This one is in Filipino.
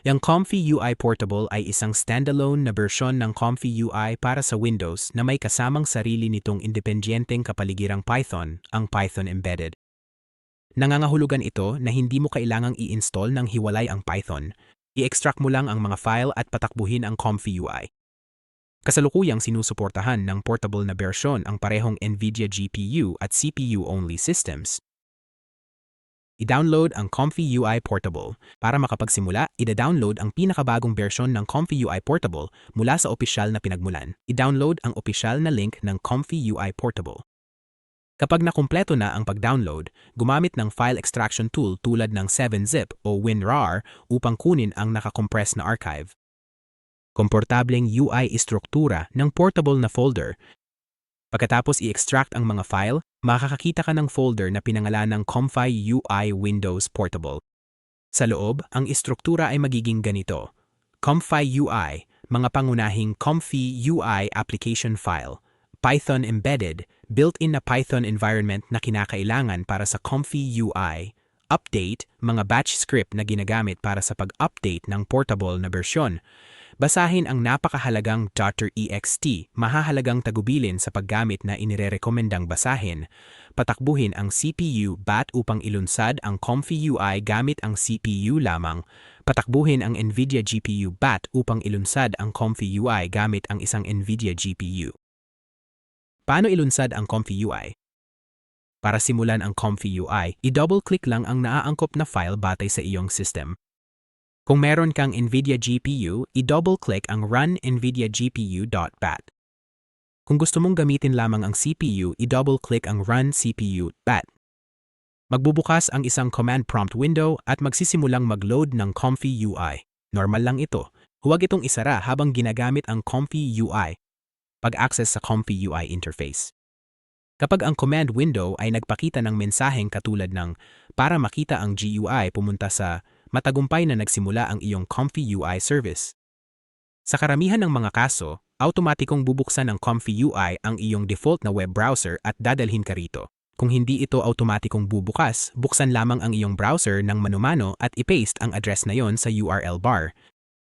Yung Comfy UI Portable ay isang standalone na bersyon ng Comfy UI para sa Windows na may kasamang sarili nitong independyenteng kapaligirang Python, ang Python Embedded. Nangangahulugan ito na hindi mo kailangang i-install ng hiwalay ang Python. I-extract mo lang ang mga file at patakbuhin ang Comfy UI. Kasalukuyang sinusuportahan ng portable na bersyon ang parehong NVIDIA GPU at CPU-only systems. I-download ang Comfy UI Portable. Para makapagsimula, ida-download ang pinakabagong bersyon ng Comfy UI Portable mula sa opisyal na pinagmulan. I-download ang opisyal na link ng Comfy UI Portable. Kapag nakumpleto na ang pag-download, gumamit ng file extraction tool tulad ng 7-zip o WinRAR upang kunin ang nakakompress na archive. Komportableng UI istruktura ng portable na folder. Pagkatapos i-extract ang mga file, makakakita ka ng folder na pinangalan ng Comfy UI Windows Portable. Sa loob, ang istruktura ay magiging ganito. Comfy UI, mga pangunahing Comfy UI application file. Python Embedded, built-in na Python environment na kinakailangan para sa Comfy UI. Update, mga batch script na ginagamit para sa pag-update ng portable na bersyon. Basahin ang napakahalagang .ext, mahahalagang tagubilin sa paggamit na inirerekomendang basahin. Patakbuhin ang CPU BAT upang ilunsad ang Comfy UI gamit ang CPU lamang. Patakbuhin ang NVIDIA GPU BAT upang ilunsad ang Comfy UI gamit ang isang NVIDIA GPU. Paano ilunsad ang Comfy UI? Para simulan ang Comfy UI, i-double-click lang ang naaangkop na file batay sa iyong system. Kung meron kang NVIDIA GPU, i-double-click ang Run NVIDIA GPU.bat. Kung gusto mong gamitin lamang ang CPU, i-double-click ang Run CPU.bat. Magbubukas ang isang command prompt window at magsisimulang mag-load ng Comfy UI. Normal lang ito. Huwag itong isara habang ginagamit ang Comfy UI. Pag-access sa Comfy UI interface. Kapag ang command window ay nagpakita ng mensaheng katulad ng para makita ang GUI, pumunta sa matagumpay na nagsimula ang iyong Comfy UI service. Sa karamihan ng mga kaso, automatikong bubuksan ng Comfy UI ang iyong default na web browser at dadalhin ka rito. Kung hindi ito automatikong bubukas, buksan lamang ang iyong browser ng manumano at i-paste ang address na yon sa URL bar.